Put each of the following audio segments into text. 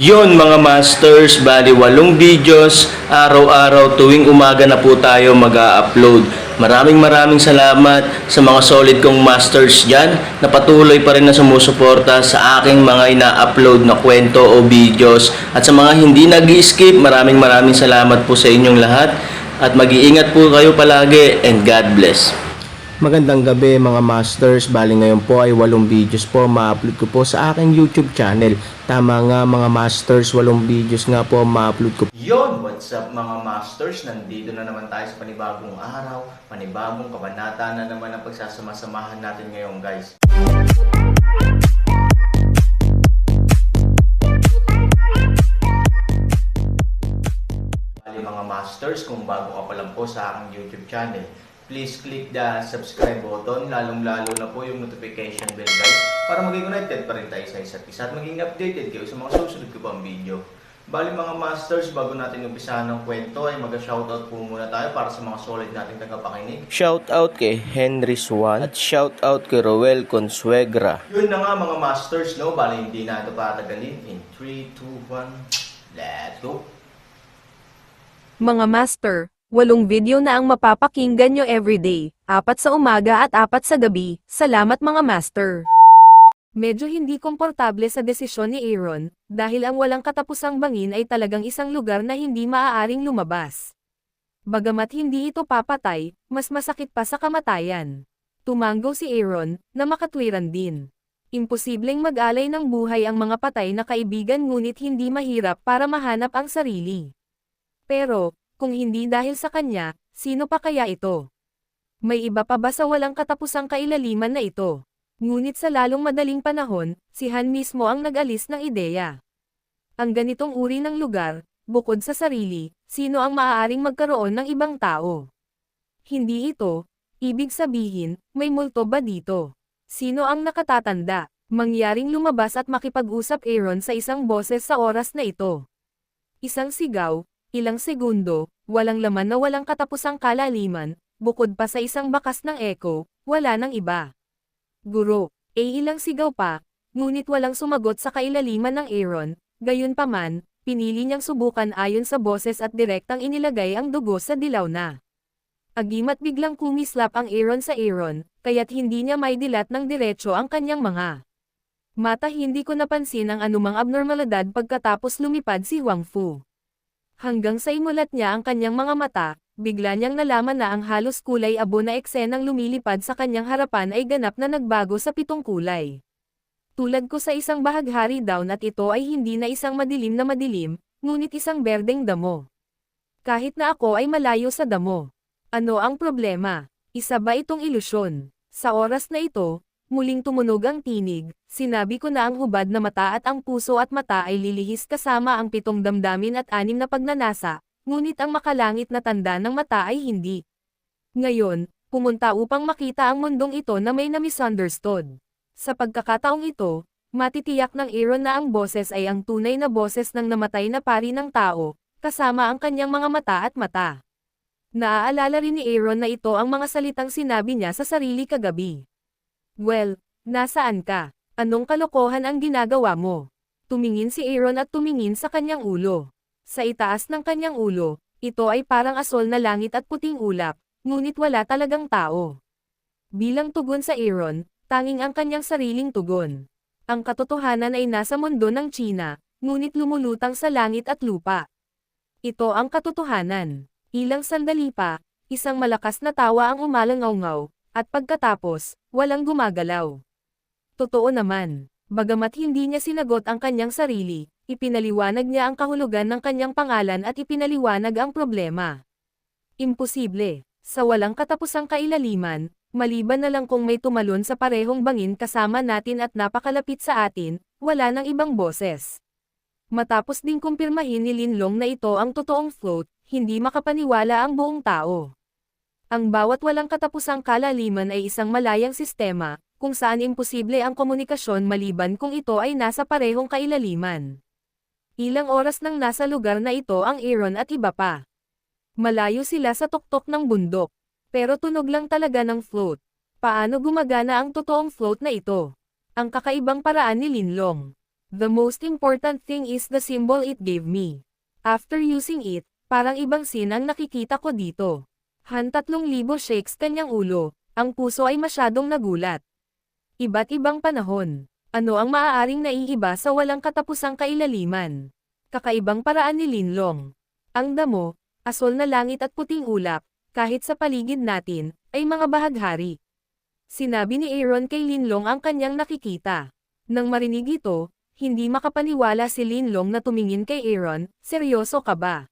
Yon mga masters, bali 8 videos, araw-araw tuwing umaga na po tayo mag-a-upload. Maraming salamat sa mga solid kong masters dyan na patuloy pa rin na sumusuporta sa aking mga ina-upload na kwento o videos. At sa mga hindi nag-skip, maraming salamat po sa inyong lahat. At mag-iingat po kayo palagi and God bless. Magandang gabi mga masters, bali ngayon po ay 8 videos po ma-upload ko po sa aking YouTube channel. Tama nga mga masters, 8 videos nga po ma-upload ko. Yon, what's up mga masters? Nandito na naman tayo sa panibagong araw, panibagong kabanata na naman ang pagsasama-samahan natin ngayon guys. Bali mga masters, kung bago ka pa lang po sa aking YouTube channel, please click the subscribe button, lalong-lalo na po yung notification bell guys, para maging connected pa rin tayo sa isa't isa at maging updated kayo sa mga susunod ko pang video. Bali mga masters, bago natin umpisahan ng kwento ay mag-shoutout po muna tayo para sa mga solid nating tagapakinig. Shoutout kay Henry Swan at shoutout kay Roel Consuegra. Yun na nga mga masters, no? Bali hindi na ito patagalin. In 3, 2, 1, let's go! Mga master, 8 video na ang mapapakinggan nyo everyday, 4 sa umaga at 4 sa gabi. Salamat mga master. Medyo hindi komportable sa desisyon ni Aaron, dahil ang walang katapusang bangin ay talagang isang lugar na hindi maaaring lumabas. Bagamat hindi ito papatay, mas masakit pa sa kamatayan. Tumanggo si Aaron, na makatwiran din. Imposibleng mag-alay ng buhay ang mga patay na kaibigan ngunit hindi mahirap para mahanap ang sarili. Pero, kung hindi dahil sa kanya, sino pa kaya ito? May iba pa ba sa walang katapusang kailaliman na ito? Ngunit sa lalong madaling panahon, si Han mismo ang nag-alis ng ideya. Ang ganitong uri ng lugar, bukod sa sarili, sino ang maaaring magkaroon ng ibang tao? Hindi ito, ibig sabihin, may multo ba dito? Sino ang nakatatanda? Mangyaring lumabas at makipag-usap Aaron sa isang boses sa oras na ito. Isang sigaw, ilang segundo, walang laman na walang katapusang kalaliman, bukod pa sa isang bakas ng echo, wala nang iba. Guro, ilang sigaw pa, ngunit walang sumagot sa kailaliman ng Aaron, gayunpaman, pinili niyang subukan ayon sa boses at direktang inilagay ang dugo sa dilaw na. Agimat biglang kumislap ang Aaron sa Aaron, kaya't hindi niya maidilat ng diretso ang kanyang mga mata. Hindi ko napansin ang anumang abnormalidad pagkatapos lumipad si Huang Fu. Hanggang sa imulat niya ang kanyang mga mata, bigla niyang nalaman na ang halos kulay abo na eksenang lumilipad sa kanyang harapan ay ganap na nagbago sa 7 kulay. Tulad ko sa isang bahaghari down at ito ay hindi na isang madilim na madilim, ngunit isang berdeng damo. Kahit na ako ay malayo sa damo. Ano ang problema? Isa ba itong ilusyon? Sa oras na ito, muling tumunog ang tinig, sinabi ko na ang hubad na mata at ang puso at mata ay lilihis kasama ang 7 damdamin at 6 na pagnanasa, ngunit ang makalangit na tanda ng mata ay hindi. Ngayon, pumunta upang makita ang mundong ito na may na-misunderstood. Sa pagkakataong ito, matitiyak ng Aaron na ang boses ay ang tunay na boses ng namatay na pari ng tao, kasama ang kanyang mga mata at mata. Naaalala rin ni Aaron na ito ang mga salitang sinabi niya sa sarili kagabi. Well, nasaan ka? Anong kalokohan ang ginagawa mo? Tumingin si Aaron at tumingin sa kanyang ulo. Sa itaas ng kanyang ulo, ito ay parang asol na langit at puting ulap, ngunit wala talagang tao. Bilang tugon sa Aaron, tanging ang kanyang sariling tugon. Ang katotohanan ay nasa mundo ng China, ngunit lumulutang sa langit at lupa. Ito ang katotohanan. Ilang sandali pa, isang malakas na tawa ang umalangaw-ngaw, at pagkatapos, walang gumagalaw. Totoo naman, bagamat hindi niya sinagot ang kanyang sarili, ipinaliwanag niya ang kahulugan ng kanyang pangalan at ipinaliwanag ang problema. Imposible, sa walang katapusang kailaliman, maliban na lang kung may tumalon sa parehong bangin kasama natin at napakalapit sa atin, wala nang ibang boses. Matapos ding kumpirmahin ni Linlong na ito ang totoong float, hindi makapaniwala ang buong tao. Ang bawat walang katapusang kalaliman ay isang malayang sistema, kung saan imposible ang komunikasyon maliban kung ito ay nasa parehong kailaliman. Ilang oras nang nasa lugar na ito ang Aaron at iba pa. Malayo sila sa tuktok ng bundok, pero tunog lang talaga ng float. Paano gumagana ang totoong float na ito? Ang kakaibang paraan ni Linlong. The most important thing is the symbol it gave me. After using it, parang ibang scene ang nakikita ko dito. Han 3,000 shakes kanyang ulo, ang puso ay masyadong nagulat. Iba't ibang panahon. Ano ang maaaring naiiba sa walang katapusang kailaliman? Kakaibang paraan ni Linlong. Ang damo, asol na langit at puting ulap, kahit sa paligid natin, ay mga bahaghari. Sinabi ni Aaron kay Linlong ang kanyang nakikita. Nang marinig ito, hindi makapaniwala si Linlong na tumingin kay Aaron, seryoso ka ba?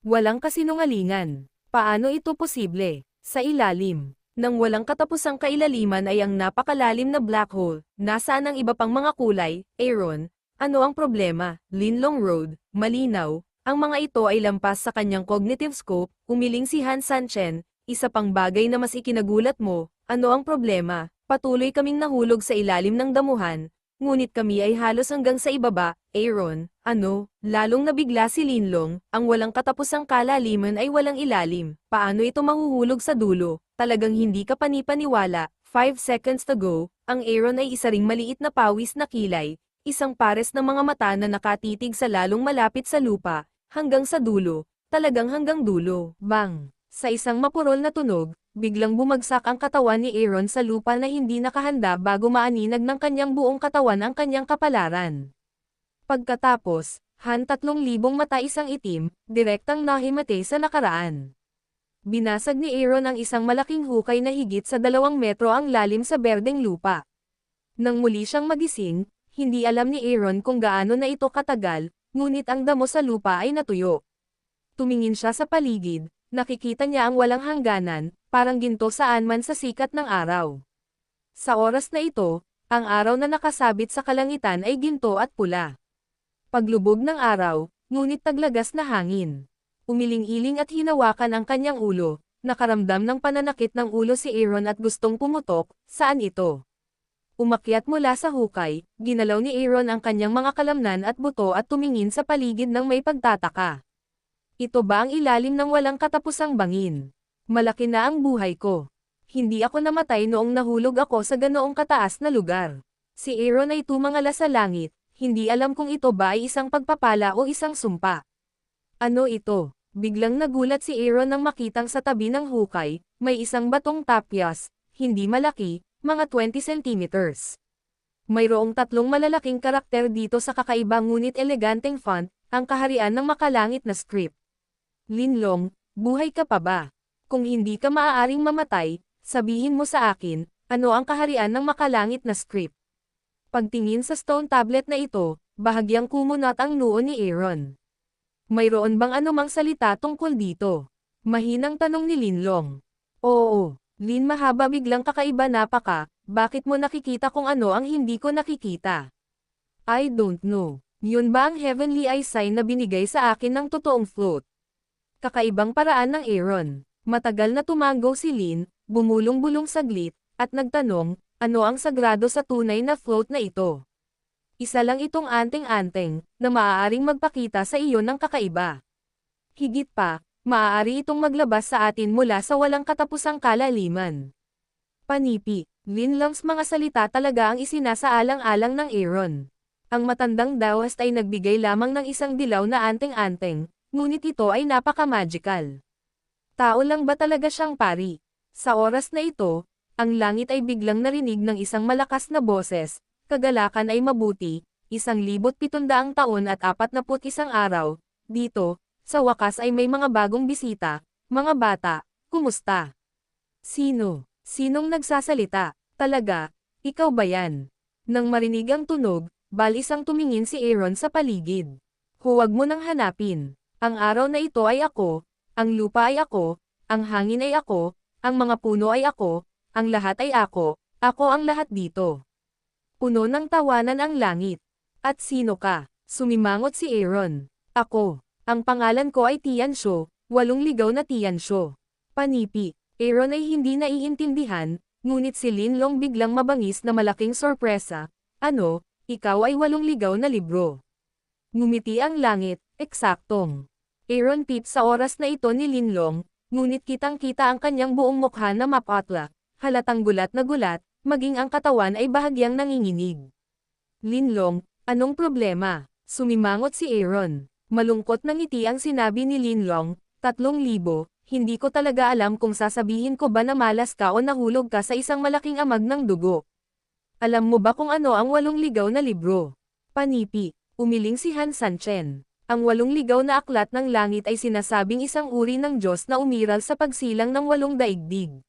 Walang kasinungalingan. Paano ito posible? Sa ilalim. Nang walang katapusang kailaliman ay ang napakalalim na black hole, nasaan ang iba pang mga kulay, Aaron? Ano ang problema? Linlong Road, malinaw, ang mga ito ay lampas sa kanyang cognitive scope, umiling si Han Sanchen, isa pang bagay na mas ikinagulat mo, ano ang problema? Patuloy kaming nahulog sa ilalim ng damuhan, ngunit kami ay halos hanggang sa ibaba, Aaron, ano? Lalong nabigla si Linlong, ang walang katapusang kalaliman ay walang ilalim, paano ito mahuhulog sa dulo? Talagang hindi ka panipaniwala. 5 seconds to go, ang Aaron ay isa ring maliit na pawis na kilay, isang pares ng mga mata na nakatitig sa lalong malapit sa lupa, hanggang sa dulo, talagang hanggang dulo. Bang! Sa isang mapurol na tunog, biglang bumagsak ang katawan ni Aaron sa lupa na hindi nakahanda bago maaninag ng kanyang buong katawan ang kanyang kapalaran. Pagkatapos, Han 3,000 mata isang itim, direktang nahimatay sa nakaraan. Binasag ni Aaron ang isang malaking hukay na higit sa 2 metro ang lalim sa berdeng lupa. Nang muli siyang magising, hindi alam ni Aaron kung gaano na ito katagal, ngunit ang damo sa lupa ay natuyo. Tumingin siya sa paligid, nakikita niya ang walang hangganan, parang ginto saan man sa sikat ng araw. Sa oras na ito, ang araw na nakasabit sa kalangitan ay ginto at pula. Paglubog ng araw, ngunit taglagas na hangin. Umiling-iling at hinawakan ang kanyang ulo, nakaramdam ng pananakit ng ulo si Aaron at gustong pumutok, saan ito? Umakyat mula sa hukay, ginalaw ni Aaron ang kanyang mga kalamnan at buto at tumingin sa paligid ng may pagtataka. Ito ba ang ilalim ng walang katapusang bangin? Malaki na ang buhay ko. Hindi ako namatay noong nahulog ako sa ganoong kataas na lugar. Si Aaron ay tumangala sa langit, hindi alam kung ito ba ay isang pagpapala o isang sumpa. Ano ito? Biglang nagulat si Aaron nang makitang sa tabi ng hukay, may isang batong tapyas, hindi malaki, mga 20 centimeters. Mayroong 3 malalaking karakter dito sa kakaibang ngunit eleganteng font, ang kaharian ng makalangit na script. Linlong, buhay ka pa ba? Kung hindi ka maaaring mamatay, sabihin mo sa akin, ano ang kaharian ng makalangit na script? Pagtingin sa stone tablet na ito, bahagyang kumunat ang noo ni Aaron. Mayroon bang anumang salita tungkol dito? Mahinang tanong ni Linlong. Oo, Lin mahaba biglang kakaiba napaka, bakit mo nakikita kung ano ang hindi ko nakikita? I don't know. Yun ba ang heavenly eye sign na binigay sa akin ng totoong float? Kakaibang paraan ng Aaron. Matagal na tumango si Lin, bumulong-bulong saglit, at nagtanong, ano ang sagrado sa tunay na float na ito? Isa lang itong anteng-anteng, na maaaring magpakita sa iyo ng kakaiba. Higit pa, maaari itong maglabas sa atin mula sa walang katapusang kalaliman. Panipi, Linlong's mga salita talaga ang isinasaalang-alang ng Aaron. Ang matandang Daoist ay nagbigay lamang ng isang dilaw na anteng-anteng, ngunit ito ay napaka-magical. Tao lang ba talaga siyang pari? Sa oras na ito, ang langit ay biglang narinig ng isang malakas na boses, kagalakan ay mabuti, 1,700 taon at 41 araw, dito, sa wakas ay may mga bagong bisita, mga bata, kumusta? Sino? Sinong nagsasalita? Talaga, ikaw ba yan? Nang marinig ang tunog, balisang tumingin si Aaron sa paligid. Huwag mo nang hanapin. Ang araw na ito ay ako, ang lupa ay ako, ang hangin ay ako, ang mga puno ay ako, ang lahat ay ako ang lahat dito. Puno ng tawanan ang langit. At sino ka? Sumimangot si Aaron. Ako. Ang pangalan ko ay Tianshu, 8 ligaw na Tianshu. Panipi. Aaron ay hindi naiintindihan, ngunit si Linlong biglang mabangis na malaking sorpresa. Ano, ikaw ay 8 ligaw na libro. Ngumiti ang langit, eksaktong. Aaron pip sa oras na ito ni Linlong, ngunit kitang-kita ang kanyang buong mukha na mapatla, halatang gulat na gulat, maging ang katawan ay bahagyang nanginginig. Linlong, Anong problema? Sumimangot si Aaron. Malungkot na ngiti ang sinabi ni Linlong, 3,000, hindi ko talaga alam kung sasabihin ko ba na malas ka o nahulog ka sa isang malaking amag ng dugo. Alam mo ba kung ano ang 8 ligaw na libro? Panipi, umiling si Han Sanchen. Ang 8 ligaw na aklat ng langit ay sinasabing isang uri ng Diyos na umiral sa pagsilang ng 8 daigdig.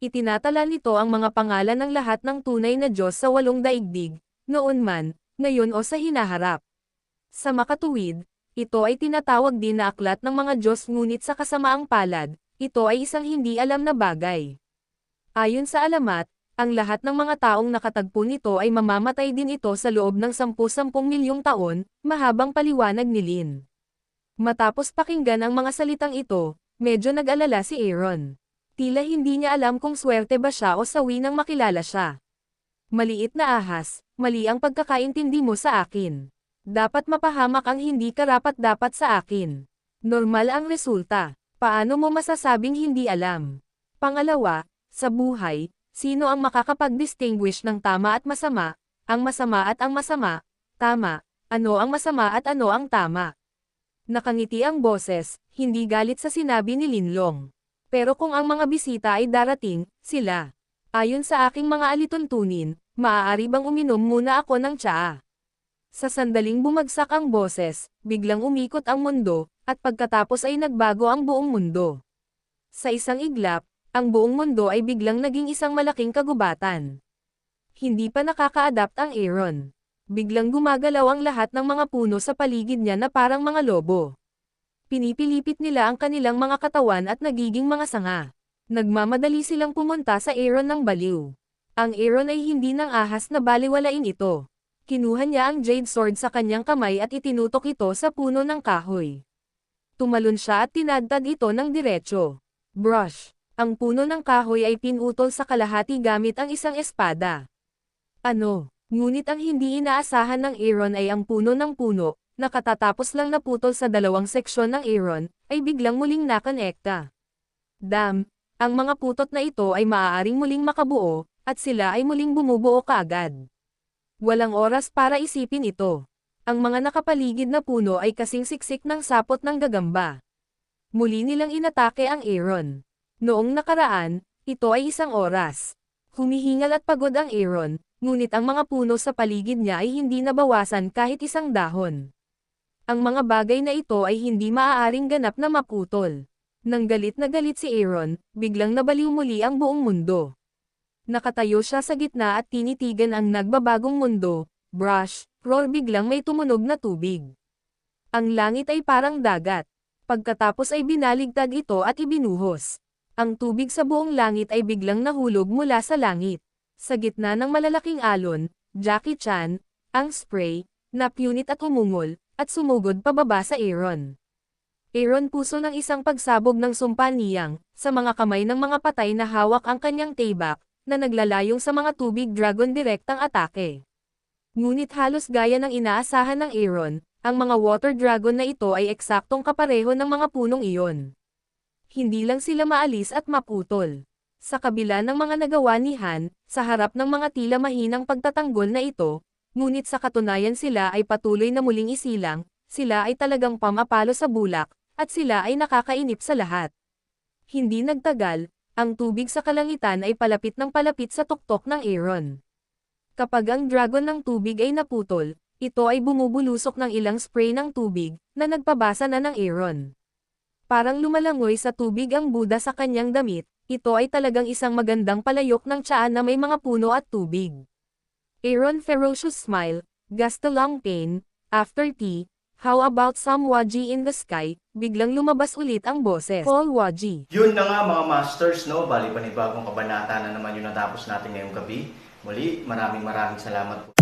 Itinatala nito ang mga pangalan ng lahat ng tunay na Diyos sa 8 daigdig, noon man, ngayon o sa hinaharap. Sa makatuwid, ito ay tinatawag din na aklat ng mga Diyos, ngunit sa kasamaang palad, ito ay isang hindi alam na bagay. Ayon sa alamat, ang lahat ng mga taong nakatagpo nito ay mamamatay din ito sa loob ng 10-10 milyong taon, mahabang paliwanag ni Lin. Matapos pakinggan ang mga salitang ito, medyo nag-alala si Aaron. Tila hindi niya alam kung swerte ba siya o sawi nang makilala siya. Maliit na ahas, mali ang pagkakaintindi mo sa akin. Dapat mapahamak ang hindi karapat-dapat sa akin. Normal ang resulta. Paano mo masasabing hindi alam? Pangalawa, sa buhay, sino ang makakapag-distinguish ng tama at masama, ang masama at ang masama, tama, ano ang masama at ano ang tama? Nakangiti ang boses, hindi galit sa sinabi ni Linlong. Pero kung ang mga bisita ay darating, sila. Ayon sa aking mga alituntunin, maaari bang uminom muna ako ng tsaa? Sa sandaling bumagsak ang boses, biglang umikot ang mundo, at pagkatapos ay nagbago ang buong mundo. Sa isang iglap, ang buong mundo ay biglang naging isang malaking kagubatan. Hindi pa nakaka-adapt ang Aaron. Biglang gumagalaw ang lahat ng mga puno sa paligid niya na parang mga lobo. Pinipilipit nila ang kanilang mga katawan at nagiging mga sanga. Nagmamadali silang pumunta sa Aaron ng baliw. Ang Aaron ay hindi ng ahas na baliwalain ito. Kinuha niya ang jade sword sa kanyang kamay at itinutok ito sa puno ng kahoy. Tumalon siya at tinadtad ito ng diretso. Brush. Ang puno ng kahoy ay pinutol sa kalahati gamit ang isang espada. Ano? Ngunit ang hindi inaasahan ng Aaron ay ang puno ng puno, nakatatapos lang naputol sa 2 seksyon ng Aaron, ay biglang muling nakonekta. Ang mga putot na ito ay maaaring muling makabuo, at sila ay muling bumubuo kaagad. Walang oras para isipin ito. Ang mga nakapaligid na puno ay kasing siksik ng sapot ng gagamba. Muli nilang inatake ang Aaron. Noong nakaraan, ito ay 1 oras. Humihingal at pagod ang Aaron, ngunit ang mga puno sa paligid niya ay hindi nabawasan kahit 1 dahon. Ang mga bagay na ito ay hindi maaaring ganap na maputol. Nang galit na galit si Aaron, biglang nabaliw muli ang buong mundo. Nakatayo siya sa gitna at tinitigan ang nagbabagong mundo. Brush, roar, biglang may tumunog na tubig. Ang langit ay parang dagat. Pagkatapos ay binaligtad ito at ibinuhos. Ang tubig sa buong langit ay biglang nahulog mula sa langit. Sa gitna ng malalaking alon, Jackie Chan, ang spray, napunit at umungol, at sumugod pababa sa Aaron. Aaron puso ng isang pagsabog ng sumpa niyang, sa mga kamay ng mga patay na hawak ang kanyang taybak, na naglalayong sa mga tubig dragon direktang atake. Ngunit halos gaya ng inaasahan ng Aaron, ang mga water dragon na ito ay eksaktong kapareho ng mga punong iyon. Hindi lang sila maalis at maputol. Sa kabila ng mga nagawa ni Han, sa harap ng mga tila mahinang pagtatanggol na ito, ngunit sa katunayan sila ay patuloy na muling isilang, sila ay talagang pamapalo sa bulak, at sila ay nakakainip sa lahat. Hindi nagtagal, ang tubig sa kalangitan ay palapit ng palapit sa tuktok ng Aaron. Kapag ang dragon ng tubig ay naputol, ito ay bumubulusok ng ilang spray ng tubig, na nagpabasa na ng Aaron. Parang lumalangoy sa tubig ang Buddha sa kanyang damit, ito ay talagang isang magandang palayok ng tiyaan na may mga puno at tubig. Aaron ferocious smile, gust a long pain, after tea, how about some waji in the sky, biglang lumabas ulit ang boses. Paul Waji. Yun na nga mga masters, no? Bali panibagong kabanata na naman yung natapos natin ngayong gabi. Muli, maraming salamat po.